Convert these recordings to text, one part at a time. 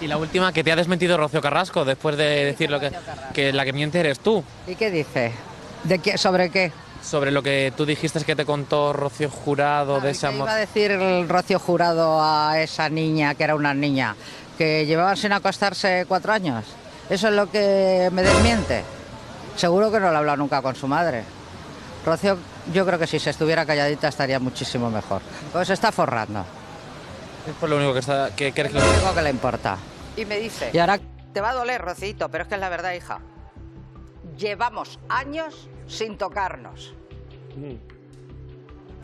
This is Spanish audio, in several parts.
Y la última, que te ha desmentido Rocío Carrasco después de decir lo que la que miente eres tú. ¿Y qué dice? ¿De qué, sobre qué? Sobre lo que tú dijiste que te contó Rocío Jurado de ese ¿Qué amor. iba a decir el Rocío Jurado a esa niña, que era una niña, que llevaban sin acostarse 4 años? ¿Eso es lo que me desmiente? Seguro que no lo ha hablado nunca con su madre. Rocío, yo creo que si se estuviera calladita estaría muchísimo mejor. Pues se está forrando. Es por lo único que crees que Es lo único que le importa. Y me dice, Y ahora, te va a doler, Rocito, pero es que es la verdad, hija. Llevamos años sin tocarnos.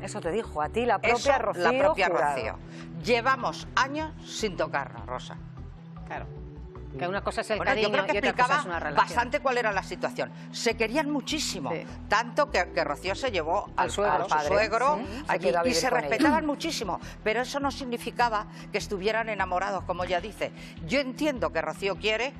eso te dijo a ti la propia Eso, Rocío. la propia Jurado. Rocío. Llevamos años sin tocarnos, Rosa. Claro. Que una cosa es el Bueno, cariño yo creo que y otra cosa explicaba es una relación. bastante cuál era la situación. Se querían muchísimo, Sí. tanto que Rocío se llevó Al suegro. a su suegro Sí, se allí quedó a y vivir se con respetaban muchísimo, pero eso no significaba que estuvieran enamorados, como ella dice. Yo entiendo que Rocío quiere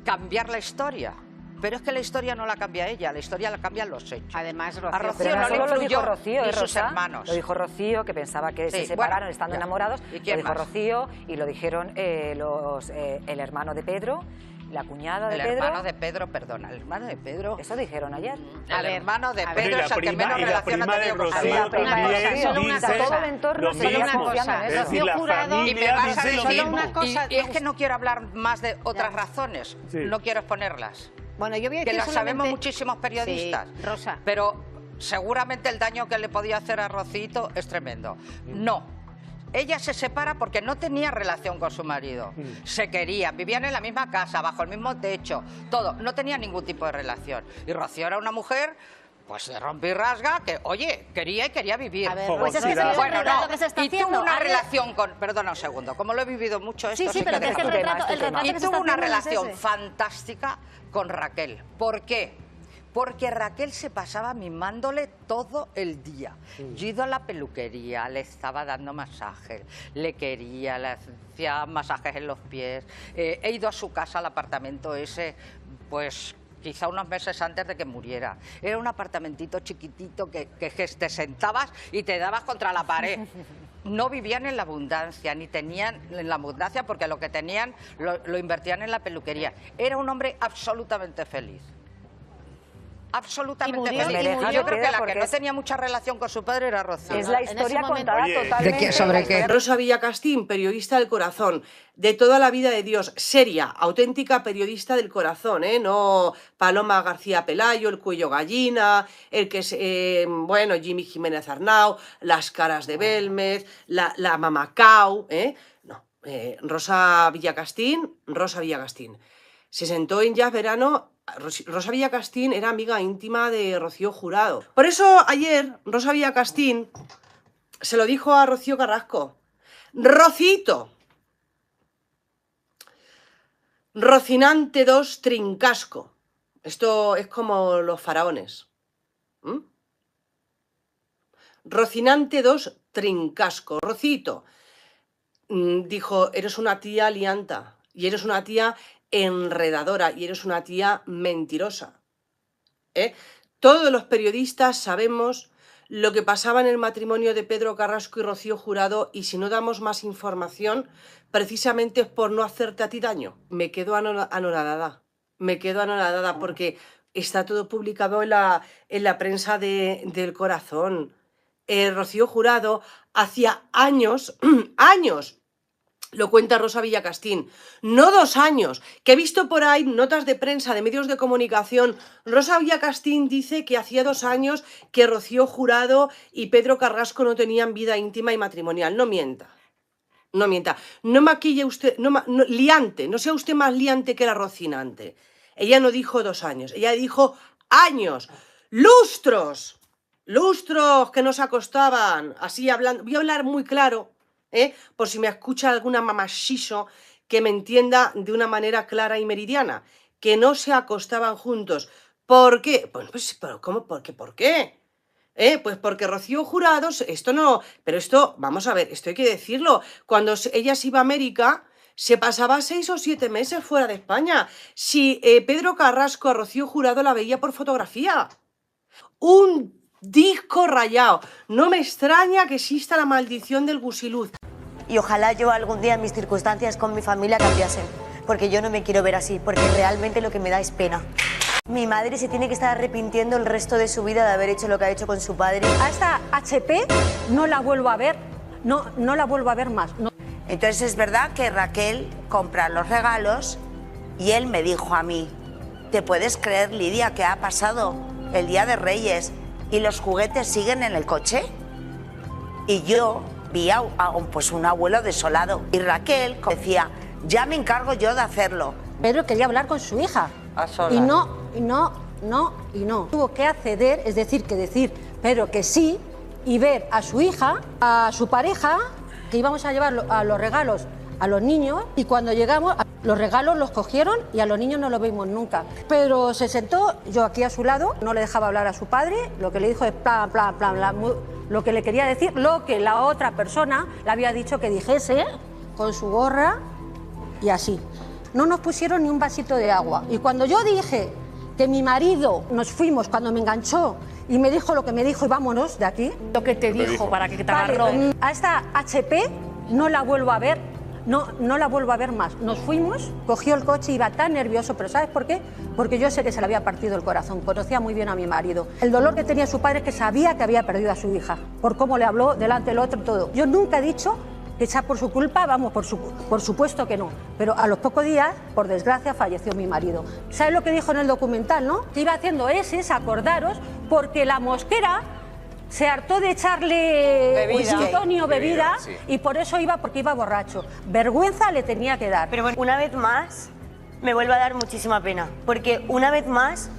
cambiar la historia, pero es que la historia no la cambia ella, la historia la cambian los hechos. Además, Rocío, A Rocío Pero no no le solo lo dijo influyó Rocío, ni ¿eh, sus Rosa? hermanos. Lo dijo Rocío, que pensaba que Sí, se separaron bueno, estando ya. enamorados. ¿Y Lo quién dijo más? Rocío y lo dijeron el hermano de Pedro, la cuñada de El Pedro. hermano de Pedro, perdona, el hermano de Pedro. Eso dijeron ayer. El hermano de a ver. Pedro Y la es el que prima- menos y la relación ha prima de tenido con su Rocío La madre. prima de también Rocío, solo una dice, cosa. todo el entorno lo se iba mismo. asociando a Es eso. decir, la Jurado, Y me familia vas a dice lo decir mismo. una cosa, y es que no quiero hablar más de otras Ya. razones, Sí. no quiero exponerlas, Bueno, yo voy a que decir las sabemos solamente- muchísimos periodistas, Sí, Rosa. pero seguramente el daño que le podía hacer a Rocito es tremendo. No. Ella se separa porque no tenía relación con su marido. Se querían, vivían en la misma casa, bajo el mismo techo, todo. No tenía ningún tipo de relación. Y Rocío era una mujer, pues de rompe y rasga, que, oye, quería y quería vivir. A ver, Pues es que Rosa, se Bueno, el retrato no, que se está y tuvo haciendo, una a ver, relación con... Perdona un segundo, como lo he vivido mucho esto... Sí, sí, pero que es que el déjame. retrato, el retrato Y que se tuvo está una haciendo no es relación ese. fantástica con Raquel. ¿Por qué? Porque Raquel se pasaba mimándole todo el día. Yo he ido a la peluquería, le estaba dando masajes, le quería, le hacía masajes en los pies. He ido a su casa, al apartamento ese, pues quizá unos meses antes de que muriera. Era un apartamentito chiquitito que te sentabas y te dabas contra la pared. No vivían en la abundancia, ni tenían en la abundancia, porque lo que tenían lo invertían en la peluquería. Era un hombre absolutamente feliz. Absolutamente Y murió, feliz. y murió, Yo creo que la que porque no es- tenía mucha relación con su padre era Rocío. Es la En ese historia momento- contada Oye, totalmente. ¿de qué? ¿Sobre qué? Rosa Villacastín, periodista del corazón, de toda la vida de Dios, seria, auténtica periodista del corazón, ¿eh? No Paloma García Pelayo, el cuello gallina, el que es, bueno, Jimmy Jiménez Arnau, las caras de Belmez, la Mamacao, ¿eh? No, Rosa Villacastín. Se sentó en Jazz Verano. Rosa Villacastín era amiga íntima de Rocío Jurado. Por eso ayer Rosa Villacastín se lo dijo a Rocío Carrasco. Rocito, Rocinante 2 Trincasco. Esto es como los faraones. Rocinante 2 Trincasco. Rocito, dijo, eres una tía lianta y eres una tía enredadora y eres una tía mentirosa. Todos los periodistas sabemos lo que pasaba en el matrimonio de Pedro Carrasco y Rocío Jurado, y si no damos más información, precisamente es por no hacerte a ti daño. Me quedo anonadada, porque está todo publicado en la prensa del corazón. Rocío Jurado hacía años, años, lo cuenta Rosa Villacastín, no 2 años, que he visto por ahí notas de prensa de medios de comunicación. Rosa Villacastín dice que hacía 2 años que Rocío Jurado y Pedro Carrasco no tenían vida íntima y matrimonial. No mienta. No maquille usted, liante, no sea usted más liante que la Rocinante. Ella no dijo 2 años, ella dijo años, lustros que nos acostaban, así hablando. Voy a hablar muy claro, por si me escucha alguna mamachicho que me entienda de una manera clara y meridiana, que no se acostaban juntos. ¿Por qué? Pero ¿cómo? ¿Por qué? Pues porque Rocío Jurado, esto no, pero esto, vamos a ver, esto hay que decirlo, cuando ella se iba a América, se pasaba 6 o 7 meses fuera de España. Si Pedro Carrasco a Rocío Jurado la veía por fotografía. Un disco rayado. No me extraña que exista la maldición del gusiluz. Y ojalá yo algún día mis circunstancias con mi familia cambiasen, porque yo no me quiero ver así, porque realmente lo que me da es pena. Mi madre se tiene que estar arrepintiendo el resto de su vida de haber hecho lo que ha hecho con su padre. A esta HP no la vuelvo a ver, no la vuelvo a ver más. No. Entonces es verdad que Raquel compra los regalos y él me dijo a mí, ¿te puedes creer, Lidia, que ha pasado el Día de Reyes y los juguetes siguen en el coche? Y yo vi a un abuelo desolado y Raquel decía, ya me encargo yo de hacerlo. Pedro quería hablar con su hija y no. Tuvo que acceder, es decir, Pedro que sí y ver a su hija, a su pareja, que íbamos a llevar a los regalos a los niños y cuando llegamos los regalos los cogieron y a los niños no los vimos nunca. Pedro se sentó, yo aquí a su lado, no le dejaba hablar a su padre, lo que le dijo es plan, lo que le quería decir, lo que la otra persona le había dicho que dijese con su gorra y así. No nos pusieron ni un vasito de agua y cuando yo dije que mi marido, nos fuimos cuando me enganchó y me dijo lo que me dijo y vámonos de aquí. Lo que te dijo para que te agarró. Vale, a esta HP no la vuelvo a ver. No la vuelvo a ver más. Nos fuimos, cogió el coche, iba tan nervioso, pero ¿sabes por qué? Porque yo sé que se le había partido el corazón, conocía muy bien a mi marido. El dolor que tenía su padre es que sabía que había perdido a su hija, por cómo le habló delante del otro, todo. Yo nunca he dicho que sea por su culpa, vamos, por supuesto que no. Pero a los pocos días, por desgracia, falleció mi marido. ¿Sabes lo que dijo en el documental, no? Que iba haciendo acordaros, porque la mosquera se hartó de echarle gin tonic o bebida sí. Y por eso porque iba borracho. Vergüenza le tenía que dar. Pero bueno, una vez más me vuelve a dar muchísima pena, porque una vez más,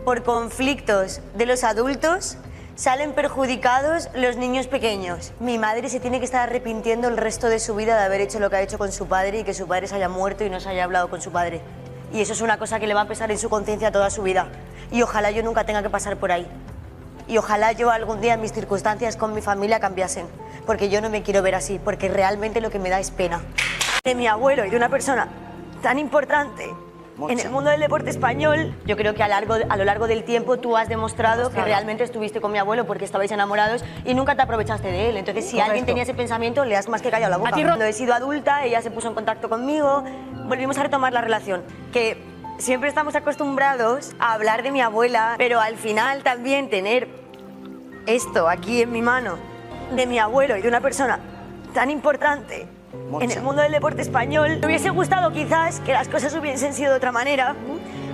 por conflictos de los adultos, salen perjudicados los niños pequeños. Mi madre se tiene que estar arrepintiendo el resto de su vida de haber hecho lo que ha hecho con su padre y que su padre se haya muerto y no se haya hablado con su padre. Y eso es una cosa que le va a pesar en su conciencia toda su vida. Y ojalá yo nunca tenga que pasar por ahí. Y ojalá yo algún día mis circunstancias con mi familia cambiasen, porque yo no me quiero ver así, porque realmente lo que me da es pena. De mi abuelo y de una persona tan importante en el mundo del deporte español, yo creo que a lo largo del tiempo tú has demostrado que realmente estuviste con mi abuelo porque estabais enamorados y nunca te aprovechaste de él. Entonces, si alguien tenía ese pensamiento, le has más que callado la boca. Cuando he sido adulta, ella se puso en contacto conmigo, volvimos a retomar la relación, que siempre estamos acostumbrados a hablar de mi abuela, pero al final también tener esto aquí en mi mano de mi abuelo y de una persona tan importante en el mundo del deporte español, me hubiese gustado quizás que las cosas hubiesen sido de otra manera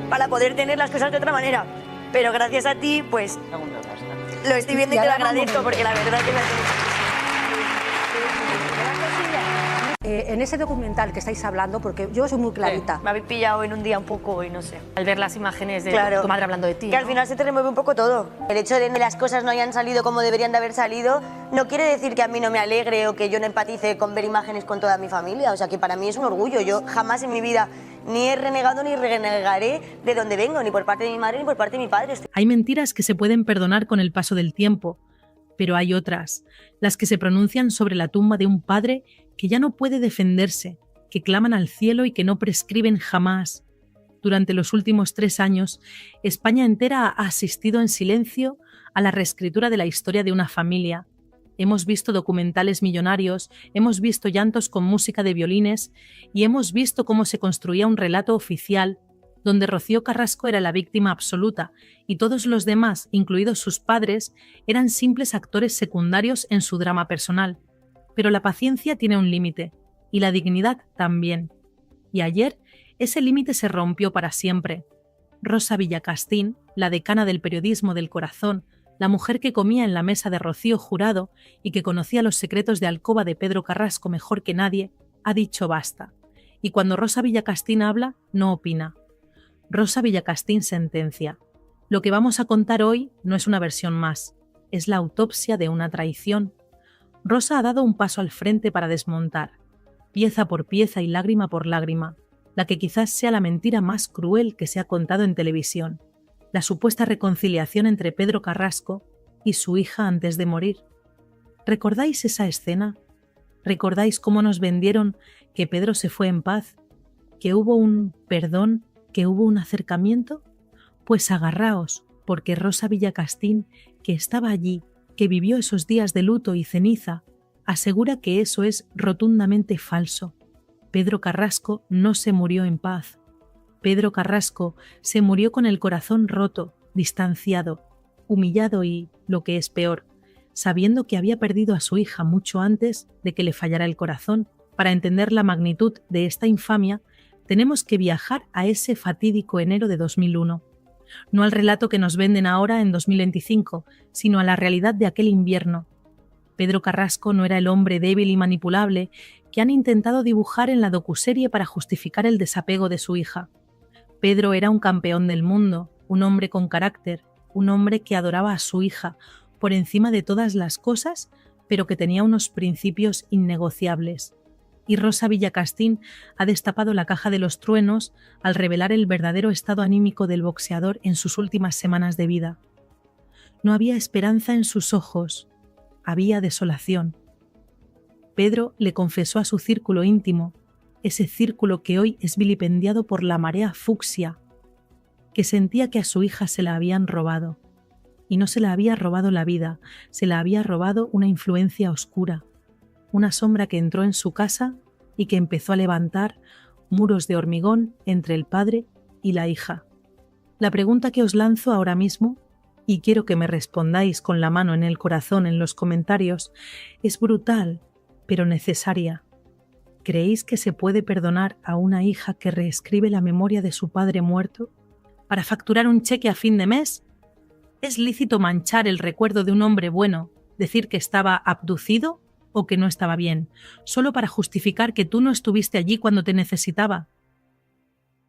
para poder tener las cosas de otra manera, pero gracias a ti pues lo estoy viendo y te lo agradezco porque la verdad que me hace mucha ilusión. En ese documental que estáis hablando, porque yo soy muy clarita. Sí, me habéis pillado en un día un poco y no sé. Al ver las imágenes de tu madre hablando de ti. Que al final se te remueve un poco todo. El hecho de que las cosas no hayan salido como deberían de haber salido no quiere decir que a mí no me alegre o que yo no empatice con ver imágenes con toda mi familia. O sea, que para mí es un orgullo. Yo jamás en mi vida ni he renegado ni renegaré de dónde vengo, ni por parte de mi madre ni por parte de mi padre. Hay mentiras que se pueden perdonar con el paso del tiempo, pero hay otras, las que se pronuncian sobre la tumba de un padre que ya no puede defenderse, que claman al cielo y que no prescriben jamás. Durante los últimos 3 años, España entera ha asistido en silencio a la reescritura de la historia de una familia. Hemos visto documentales millonarios, hemos visto llantos con música de violines y hemos visto cómo se construía un relato oficial donde Rocío Carrasco era la víctima absoluta y todos los demás, incluidos sus padres, eran simples actores secundarios en su drama personal. Pero la paciencia tiene un límite, y la dignidad también. Y ayer, ese límite se rompió para siempre. Rosa Villacastín, la decana del periodismo del corazón, la mujer que comía en la mesa de Rocío Jurado y que conocía los secretos de alcoba de Pedro Carrasco mejor que nadie, ha dicho basta. Y cuando Rosa Villacastín habla, no opina. Rosa Villacastín sentencia. Lo que vamos a contar hoy no es una versión más, es la autopsia de una traición. Rosa ha dado un paso al frente para desmontar, pieza por pieza y lágrima por lágrima, la que quizás sea la mentira más cruel que se ha contado en televisión, la supuesta reconciliación entre Pedro Carrasco y su hija antes de morir. ¿Recordáis esa escena? ¿Recordáis cómo nos vendieron que Pedro se fue en paz? ¿Que hubo un perdón? ¿Que hubo un acercamiento? Pues agarraos, porque Rosa Villacastín, que estaba allí, que vivió esos días de luto y ceniza, asegura que eso es rotundamente falso. Pedro Carrasco no se murió en paz. Pedro Carrasco se murió con el corazón roto, distanciado, humillado y, lo que es peor, sabiendo que había perdido a su hija mucho antes de que le fallara el corazón. Para entender la magnitud de esta infamia, tenemos que viajar a ese fatídico enero de 2001. No al relato que nos venden ahora en 2025, sino a la realidad de aquel invierno. Pedro Carrasco no era el hombre débil y manipulable que han intentado dibujar en la docuserie para justificar el desapego de su hija. Pedro era un campeón del mundo, un hombre con carácter, un hombre que adoraba a su hija por encima de todas las cosas, pero que tenía unos principios innegociables. Y Rosa Villacastín ha destapado la caja de los truenos al revelar el verdadero estado anímico del boxeador en sus últimas semanas de vida. No había esperanza en sus ojos, había desolación. Pedro le confesó a su círculo íntimo, ese círculo que hoy es vilipendiado por la marea fucsia, que sentía que a su hija se la habían robado. Y no se la había robado la vida, se la había robado una influencia oscura, una sombra que entró en su casa y que empezó a levantar muros de hormigón entre el padre y la hija. La pregunta que os lanzo ahora mismo, y quiero que me respondáis con la mano en el corazón en los comentarios, es brutal, pero necesaria. ¿Creéis que se puede perdonar a una hija que reescribe la memoria de su padre muerto para facturar un cheque a fin de mes? ¿Es lícito manchar el recuerdo de un hombre bueno, decir que estaba abducido o que no estaba bien, solo para justificar que tú no estuviste allí cuando te necesitaba?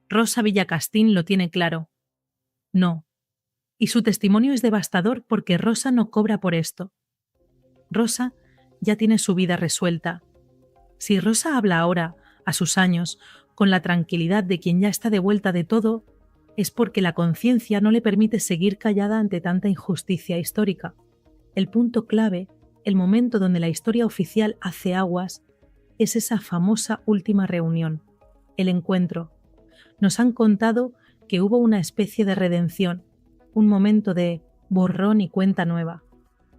Rosa Villacastín lo tiene claro. No. Y su testimonio es devastador porque Rosa no cobra por esto. Rosa ya tiene su vida resuelta. Si Rosa habla ahora, a sus años, con la tranquilidad de quien ya está de vuelta de todo, es porque la conciencia no le permite seguir callada ante tanta injusticia histórica. El punto clave, el momento donde la historia oficial hace aguas, es esa famosa última reunión, el encuentro. Nos han contado que hubo una especie de redención, un momento de borrón y cuenta nueva.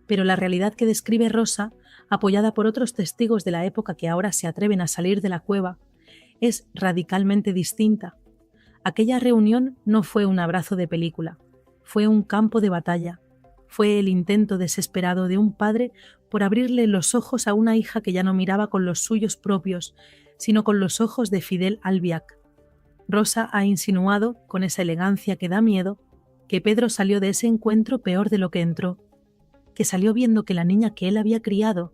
Pero la realidad que describe Rosa, apoyada por otros testigos de la época que ahora se atreven a salir de la cueva, es radicalmente distinta. Aquella reunión no fue un abrazo de película, fue un campo de batalla, fue el intento desesperado de un padre por abrirle los ojos a una hija que ya no miraba con los suyos propios, sino con los ojos de Fidel Albiac. Rosa ha insinuado, con esa elegancia que da miedo, que Pedro salió de ese encuentro peor de lo que entró, que salió viendo que la niña que él había criado,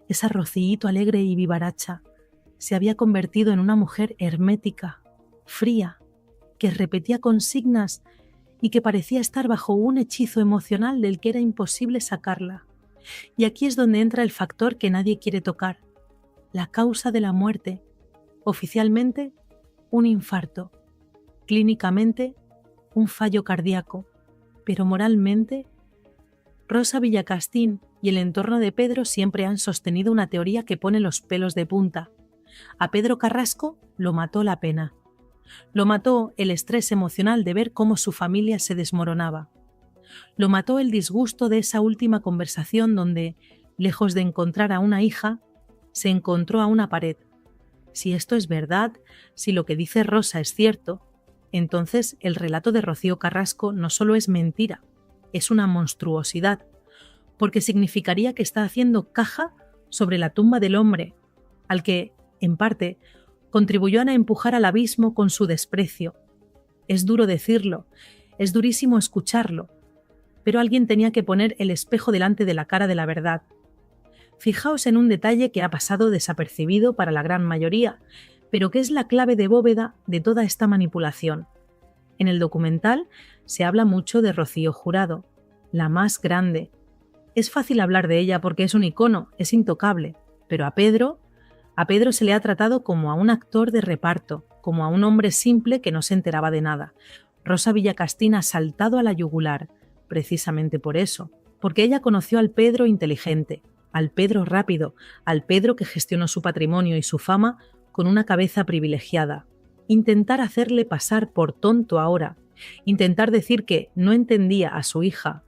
esa Rocíito alegre y vivaracha, se había convertido en una mujer hermética, fría, que repetía consignas y que parecía estar bajo un hechizo emocional del que era imposible sacarla. Y aquí es donde entra el factor que nadie quiere tocar, la causa de la muerte. Oficialmente, un infarto. Clínicamente, un fallo cardíaco. Pero moralmente, Rosa Villacastín y el entorno de Pedro siempre han sostenido una teoría que pone los pelos de punta. A Pedro Carrasco lo mató la pena. Lo mató el estrés emocional de ver cómo su familia se desmoronaba. Lo mató el disgusto de esa última conversación donde, lejos de encontrar a una hija, se encontró a una pared. Si esto es verdad, si lo que dice Rosa es cierto, entonces el relato de Rocío Carrasco no solo es mentira, es una monstruosidad, porque significaría que está haciendo caja sobre la tumba del hombre, al que, en parte, contribuyó a empujar al abismo con su desprecio. Es duro decirlo, es durísimo escucharlo, pero alguien tenía que poner el espejo delante de la cara de la verdad. Fijaos en un detalle que ha pasado desapercibido para la gran mayoría, pero que es la clave de bóveda de toda esta manipulación. En el documental se habla mucho de Rocío Jurado, la más grande. Es fácil hablar de ella porque es un icono, es intocable, pero a Pedro se le ha tratado como a un actor de reparto, como a un hombre simple que no se enteraba de nada. Rosa Villacastín ha saltado a la yugular, precisamente por eso, porque ella conoció al Pedro inteligente, al Pedro rápido, al Pedro que gestionó su patrimonio y su fama con una cabeza privilegiada. Intentar hacerle pasar por tonto ahora, intentar decir que no entendía a su hija,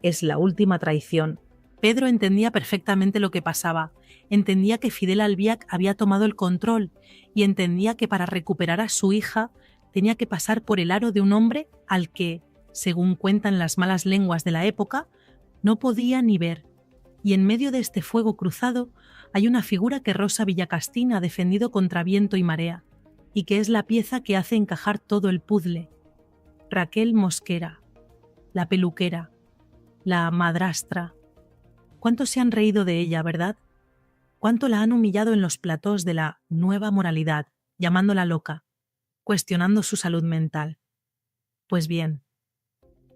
es la última traición. Pedro entendía perfectamente lo que pasaba. Entendía que Fidel Albiac había tomado el control y entendía que para recuperar a su hija tenía que pasar por el aro de un hombre al que, según cuentan las malas lenguas de la época, no podía ni ver. Y en medio de este fuego cruzado hay una figura que Rosa Villacastín ha defendido contra viento y marea, y que es la pieza que hace encajar todo el puzzle. Raquel Mosquera, la peluquera, la madrastra. ¿Cuánto se han reído de ella, verdad? ¿Cuánto la han humillado en los platós de la nueva moralidad, llamándola loca, cuestionando su salud mental? Pues bien,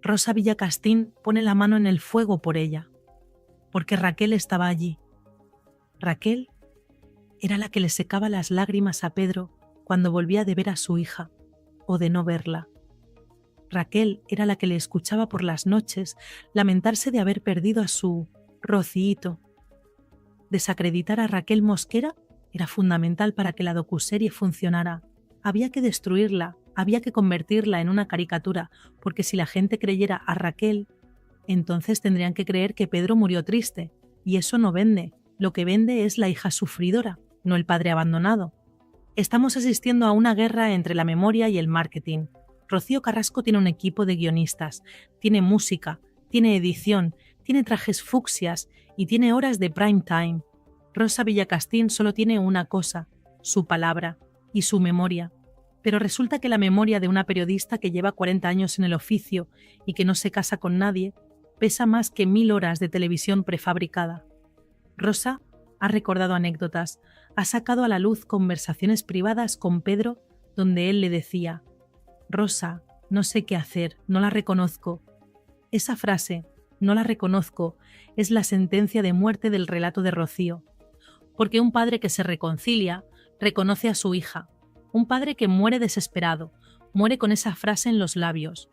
Rosa Villacastín pone la mano en el fuego por ella, porque Raquel estaba allí. Raquel era la que le secaba las lágrimas a Pedro cuando volvía de ver a su hija o de no verla. Raquel era la que le escuchaba por las noches lamentarse de haber perdido a su Rociito. Desacreditar a Raquel Mosquera era fundamental para que la docuserie funcionara. Había que destruirla, había que convertirla en una caricatura, porque si la gente creyera a Raquel, entonces tendrían que creer que Pedro murió triste, y eso no vende. Lo que vende es la hija sufridora, no el padre abandonado. Estamos asistiendo a una guerra entre la memoria y el marketing. Rocío Carrasco tiene un equipo de guionistas, tiene música, tiene edición, tiene trajes fucsias y tiene horas de prime time. Rosa Villacastín solo tiene una cosa, su palabra y su memoria. Pero resulta que la memoria de una periodista que lleva 40 años en el oficio y que no se casa con nadie pesa más que 1000 horas de televisión prefabricada. Rosa ha recordado anécdotas, ha sacado a la luz conversaciones privadas con Pedro donde él le decía: Rosa, no sé qué hacer, no la reconozco. Esa frase, no la reconozco, es la sentencia de muerte del relato de Rocío. Porque un padre que se reconcilia, reconoce a su hija. Un padre que muere desesperado, muere con esa frase en los labios.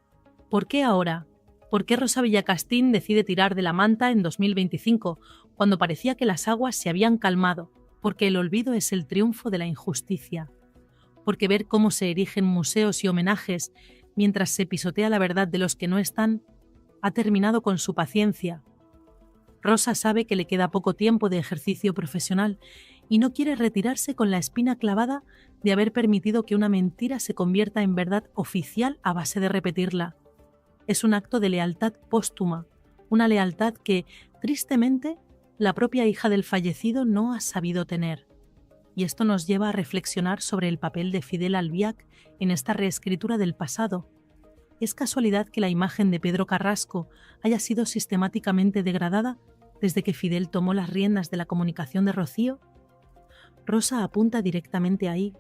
¿Por qué ahora? ¿Por qué Rosa Villacastín decide tirar de la manta en 2025, cuando parecía que las aguas se habían calmado? Porque el olvido es el triunfo de la injusticia. Porque ver cómo se erigen museos y homenajes mientras se pisotea la verdad de los que no están, ha terminado con su paciencia. Rosa sabe que le queda poco tiempo de ejercicio profesional y no quiere retirarse con la espina clavada de haber permitido que una mentira se convierta en verdad oficial a base de repetirla. Es un acto de lealtad póstuma, una lealtad que, tristemente, la propia hija del fallecido no ha sabido tener. Y esto nos lleva a reflexionar sobre el papel de Fidel Albiac en esta reescritura del pasado. ¿Es casualidad que la imagen de Pedro Carrasco haya sido sistemáticamente degradada desde que Fidel tomó las riendas de la comunicación de Rocío? Rosa apunta directamente ahí,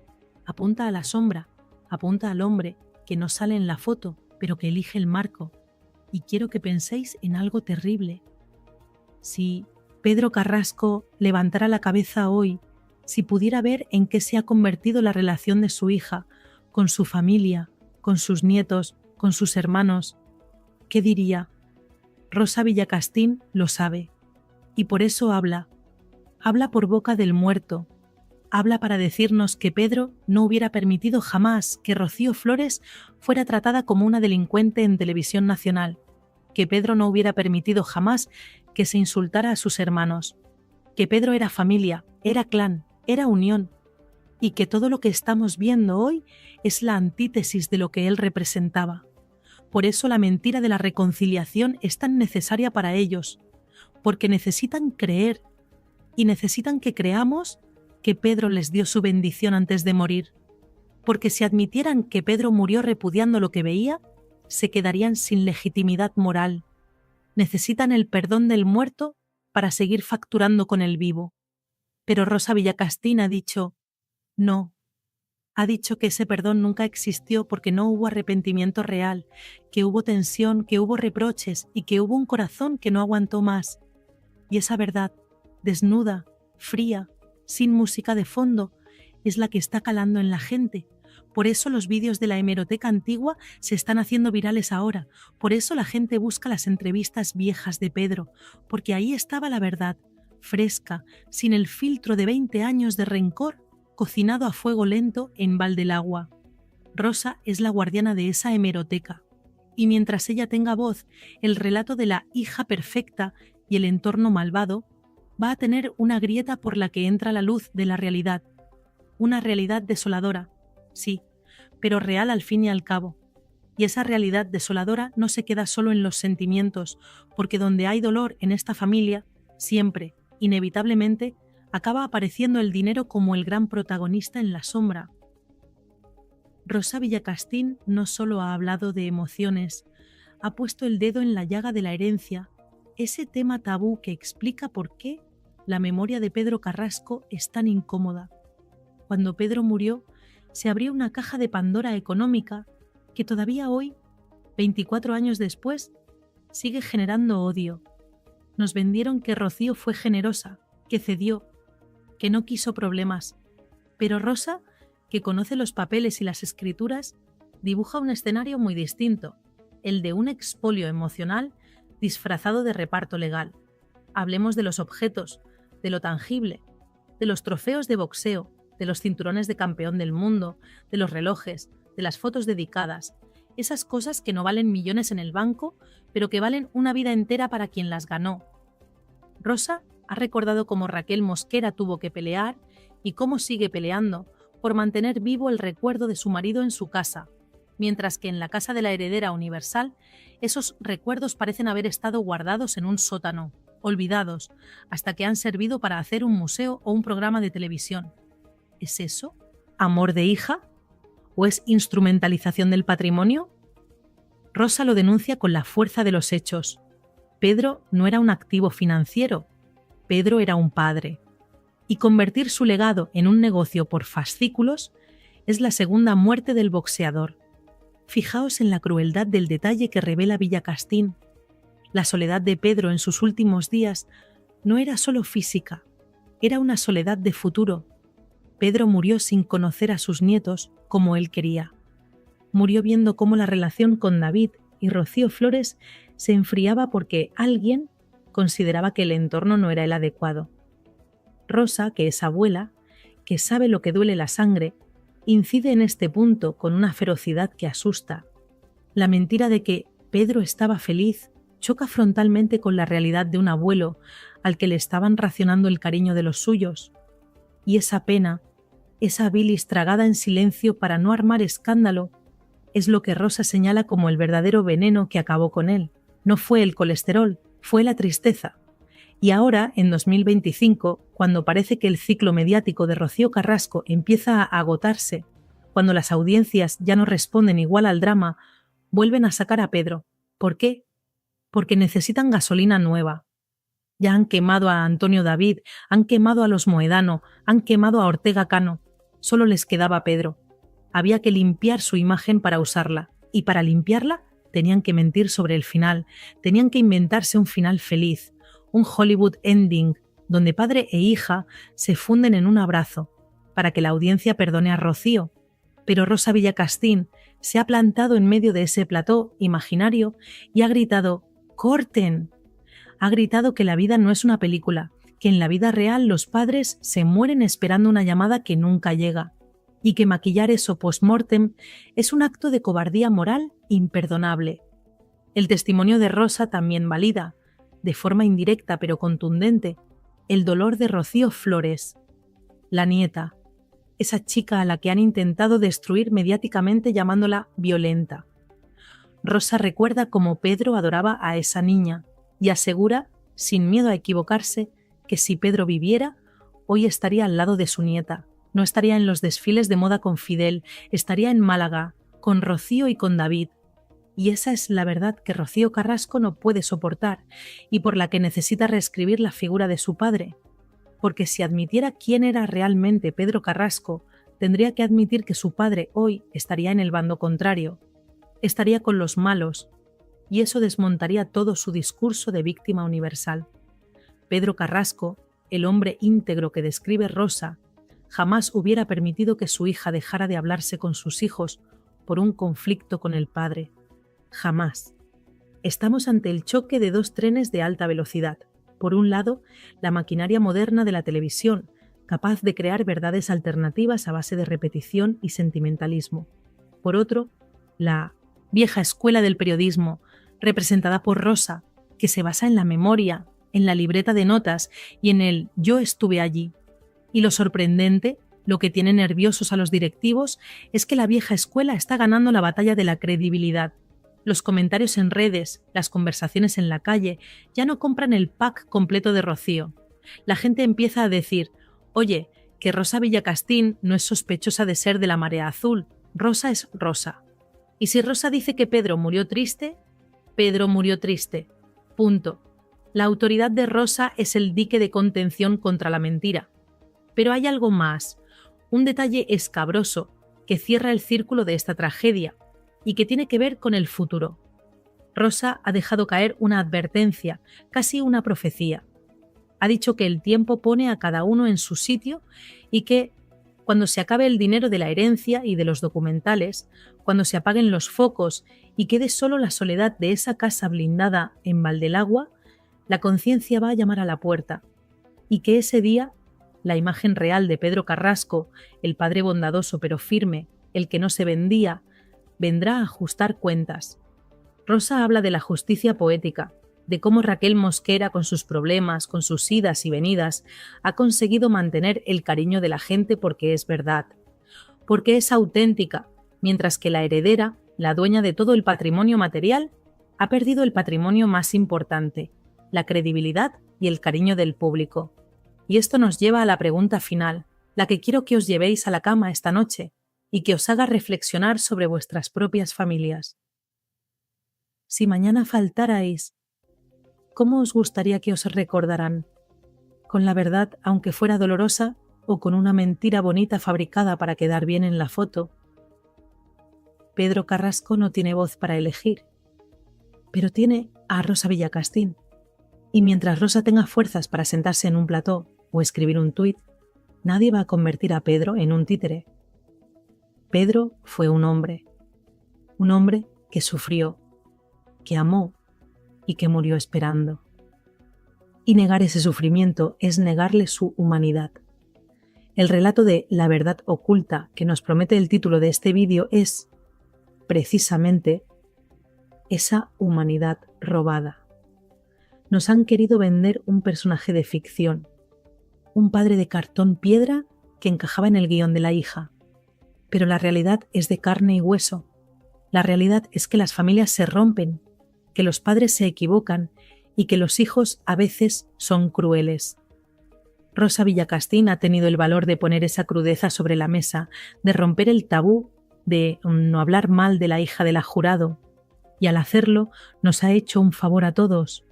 apunta a la sombra, apunta al hombre que no sale en la foto, pero que elige el marco. Y quiero que penséis en algo terrible. Si Pedro Carrasco levantara la cabeza hoy, si pudiera ver en qué se ha convertido la relación de su hija, con su familia, con sus nietos, con sus hermanos, ¿qué diría? Rosa Villacastín lo sabe, y por eso habla por boca del muerto, habla para decirnos que Pedro no hubiera permitido jamás que Rocío Flores fuera tratada como una delincuente en televisión nacional, que Pedro no hubiera permitido jamás que se insultara a sus hermanos, que Pedro era familia, era clan, era unión, y que todo lo que estamos viendo hoy es la antítesis de lo que él representaba. Por eso la mentira de la reconciliación es tan necesaria para ellos, porque necesitan creer, y necesitan que creamos que Pedro les dio su bendición antes de morir, porque si admitieran que Pedro murió repudiando lo que veía, se quedarían sin legitimidad moral. Necesitan el perdón del muerto para seguir facturando con el vivo. Pero Rosa Villacastín ha dicho, no. Ha dicho que ese perdón nunca existió porque no hubo arrepentimiento real, que hubo tensión, que hubo reproches y que hubo un corazón que no aguantó más. Y esa verdad, desnuda, fría, sin música de fondo, es la que está calando en la gente. Por eso los vídeos de la hemeroteca antigua se están haciendo virales ahora. Por eso la gente busca las entrevistas viejas de Pedro, porque ahí estaba la verdad, fresca, sin el filtro de 20 años de rencor, cocinado a fuego lento en Valdelagua. Rosa es la guardiana de esa hemeroteca, y mientras ella tenga voz, el relato de la hija perfecta y el entorno malvado, va a tener una grieta por la que entra la luz de la realidad. Una realidad desoladora, sí, pero real al fin y al cabo. Y esa realidad desoladora no se queda solo en los sentimientos, porque donde hay dolor en esta familia, siempre, inevitablemente, acaba apareciendo el dinero como el gran protagonista en la sombra. Rosa Villacastín no solo ha hablado de emociones, ha puesto el dedo en la llaga de la herencia, ese tema tabú que explica por qué la memoria de Pedro Carrasco es tan incómoda. Cuando Pedro murió, se abrió una caja de Pandora económica que todavía hoy, 24 años después, sigue generando odio. Nos vendieron que Rocío fue generosa, que cedió, que no quiso problemas. Pero Rosa, que conoce los papeles y las escrituras, dibuja un escenario muy distinto, el de un expolio emocional disfrazado de reparto legal. Hablemos de los objetos, de lo tangible, de los trofeos de boxeo, de los cinturones de campeón del mundo, de los relojes, de las fotos dedicadas, esas cosas que no valen millones en el banco, pero que valen una vida entera para quien las ganó. Rosa ha recordado cómo Raquel Mosquera tuvo que pelear y cómo sigue peleando por mantener vivo el recuerdo de su marido en su casa, mientras que en la casa de la heredera universal esos recuerdos parecen haber estado guardados en un sótano, olvidados, hasta que han servido para hacer un museo o un programa de televisión. ¿Es eso amor de hija? ¿O es instrumentalización del patrimonio? Rosa lo denuncia con la fuerza de los hechos. Pedro no era un activo financiero, Pedro era un padre. Y convertir su legado en un negocio por fascículos es la segunda muerte del boxeador. Fijaos en la crueldad del detalle que revela Villacastín. La soledad de Pedro en sus últimos días no era solo física, era una soledad de futuro. Pedro murió sin conocer a sus nietos como él quería. Murió viendo cómo la relación con David y Rocío Flores se enfriaba porque alguien consideraba que el entorno no era el adecuado. Rosa, que es abuela, que sabe lo que duele la sangre, incide en este punto con una ferocidad que asusta. La mentira de que Pedro estaba feliz choca frontalmente con la realidad de un abuelo al que le estaban racionando el cariño de los suyos. Y esa pena, esa bilis tragada en silencio para no armar escándalo, es lo que Rosa señala como el verdadero veneno que acabó con él. No fue el colesterol, fue la tristeza. Y ahora, en 2025, cuando parece que el ciclo mediático de Rocío Carrasco empieza a agotarse, cuando las audiencias ya no responden igual al drama, vuelven a sacar a Pedro. ¿Por qué? Porque necesitan gasolina nueva. Ya han quemado a Antonio David, han quemado a los Moedano, han quemado a Ortega Cano. Solo les quedaba Pedro. Había que limpiar su imagen para usarla, y para limpiarla tenían que mentir sobre el final, tenían que inventarse un final feliz, un Hollywood ending, donde padre e hija se funden en un abrazo, para que la audiencia perdone a Rocío. Pero Rosa Villacastín se ha plantado en medio de ese plató imaginario y ha gritado «¡Corten!». Ha gritado que la vida no es una película, que en la vida real los padres se mueren esperando una llamada que nunca llega, y que maquillar eso post-mortem es un acto de cobardía moral imperdonable. El testimonio de Rosa también valida, de forma indirecta pero contundente, el dolor de Rocío Flores, la nieta, esa chica a la que han intentado destruir mediáticamente llamándola violenta. Rosa recuerda cómo Pedro adoraba a esa niña y asegura, sin miedo a equivocarse, que si Pedro viviera, hoy estaría al lado de su nieta. No estaría en los desfiles de moda con Fidel, estaría en Málaga, con Rocío y con David. Y esa es la verdad que Rocío Carrasco no puede soportar y por la que necesita reescribir la figura de su padre. Porque si admitiera quién era realmente Pedro Carrasco, tendría que admitir que su padre hoy estaría en el bando contrario. Estaría con los malos, y eso desmontaría todo su discurso de víctima universal. Pedro Carrasco, el hombre íntegro que describe Rosa, jamás hubiera permitido que su hija dejara de hablarse con sus hijos por un conflicto con el padre. Jamás. Estamos ante el choque de dos trenes de alta velocidad. Por un lado, la maquinaria moderna de la televisión, capaz de crear verdades alternativas a base de repetición y sentimentalismo. Por otro, la vieja escuela del periodismo, representada por Rosa, que se basa en la memoria, en la libreta de notas y en el yo estuve allí. Y lo sorprendente, lo que tiene nerviosos a los directivos, es que la vieja escuela está ganando la batalla de la credibilidad. Los comentarios en redes, las conversaciones en la calle, ya no compran el pack completo de Rocío. La gente empieza a decir, oye, que Rosa Villacastín no es sospechosa de ser de la marea azul, Rosa es Rosa. Y si Rosa dice que Pedro murió triste, Pedro murió triste. Punto. La autoridad de Rosa es el dique de contención contra la mentira. Pero hay algo más, un detalle escabroso que cierra el círculo de esta tragedia y que tiene que ver con el futuro. Rosa ha dejado caer una advertencia, casi una profecía. Ha dicho que el tiempo pone a cada uno en su sitio y que, cuando se acabe el dinero de la herencia y de los documentales, cuando se apaguen los focos y quede solo la soledad de esa casa blindada en Valdelagua, la conciencia va a llamar a la puerta y que ese día la imagen real de Pedro Carrasco, el padre bondadoso pero firme, el que no se vendía, vendrá a ajustar cuentas. Rosa habla de la justicia poética, de cómo Raquel Mosquera, con sus problemas, con sus idas y venidas, ha conseguido mantener el cariño de la gente porque es verdad, porque es auténtica, mientras que la heredera, la dueña de todo el patrimonio material, ha perdido el patrimonio más importante, la credibilidad y el cariño del público. Y esto nos lleva a la pregunta final, la que quiero que os llevéis a la cama esta noche y que os haga reflexionar sobre vuestras propias familias. Si mañana faltarais, ¿cómo os gustaría que os recordaran? ¿Con la verdad, aunque fuera dolorosa, o con una mentira bonita fabricada para quedar bien en la foto? Pedro Carrasco no tiene voz para elegir, pero tiene a Rosa Villacastín. Y mientras Rosa tenga fuerzas para sentarse en un plató o escribir un tuit, nadie va a convertir a Pedro en un títere. Pedro fue un hombre que sufrió, que amó y que murió esperando. Y negar ese sufrimiento es negarle su humanidad. El relato de La verdad oculta que nos promete el título de este vídeo es, precisamente, esa humanidad robada. Nos han querido vender un personaje de ficción, un padre de cartón piedra que encajaba en el guión de la hija. Pero la realidad es de carne y hueso. La realidad es que las familias se rompen, que los padres se equivocan y que los hijos a veces son crueles. Rosa Villacastín ha tenido el valor de poner esa crudeza sobre la mesa, de romper el tabú, de no hablar mal de la hija de la jurado, y al hacerlo nos ha hecho un favor a todos.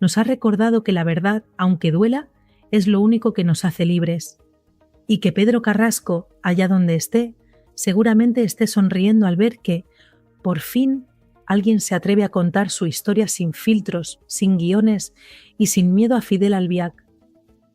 Nos ha recordado que la verdad, aunque duela, es lo único que nos hace libres, y que Pedro Carrasco, allá donde esté, seguramente esté sonriendo al ver que, por fin, alguien se atreve a contar su historia sin filtros, sin guiones y sin miedo a Fidel Albiac.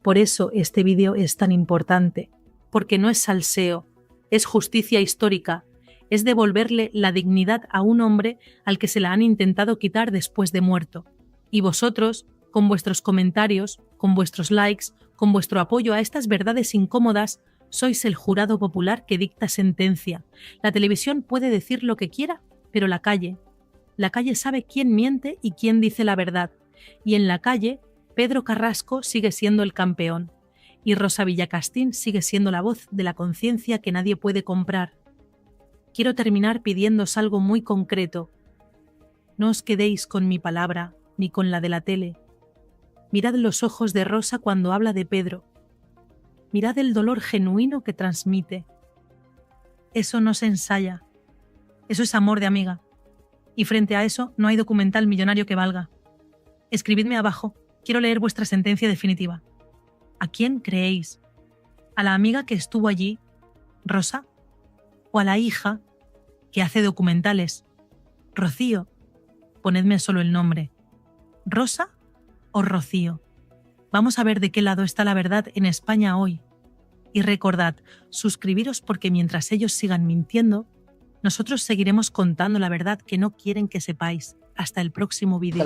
Por eso este vídeo es tan importante, porque no es salseo, es justicia histórica, es devolverle la dignidad a un hombre al que se la han intentado quitar después de muerto. Y vosotros, con vuestros comentarios, con vuestros likes, con vuestro apoyo a estas verdades incómodas, sois el jurado popular que dicta sentencia. La televisión puede decir lo que quiera, pero la calle sabe quién miente y quién dice la verdad. Y en la calle, Pedro Carrasco sigue siendo el campeón. Y Rosa Villacastín sigue siendo la voz de la conciencia que nadie puede comprar. Quiero terminar pidiéndoos algo muy concreto. No os quedéis con mi palabra, ni con la de la tele. Mirad los ojos de Rosa cuando habla de Pedro. Mirad el dolor genuino que transmite. Eso no se ensaya. Eso es amor de amiga. Y frente a eso no hay documental millonario que valga. Escribidme abajo. Quiero leer vuestra sentencia definitiva. ¿A quién creéis? ¿A la amiga que estuvo allí, Rosa? ¿O a la hija que hace documentales, Rocío? Ponedme solo el nombre. ¿Rosa o Rocío? Vamos a ver de qué lado está la verdad en España hoy. Y recordad, suscribiros porque mientras ellos sigan mintiendo, nosotros seguiremos contando la verdad que no quieren que sepáis. Hasta el próximo vídeo.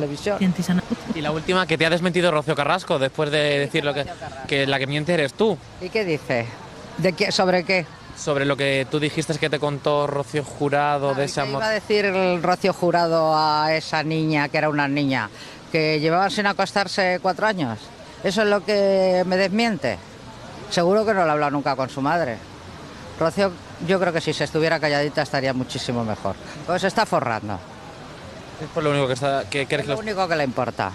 Y la última, que te ha desmentido Rocío Carrasco después de decir lo que la que miente eres tú. ¿Y qué dice? ¿De qué? ¿Sobre qué? Sobre lo que tú dijiste que te contó Rocío Jurado de ese amor. ¿Qué iba a decir el Rocío Jurado a esa niña, que era una niña? que llevaban sin acostarse 4 años. ¿Eso es lo que me desmiente? Seguro que no lo ha hablado nunca con su madre. Rocío, yo creo que si se estuviera calladita estaría muchísimo mejor. Pues se está forrando. Es por lo único que está... Es lo único que le importa.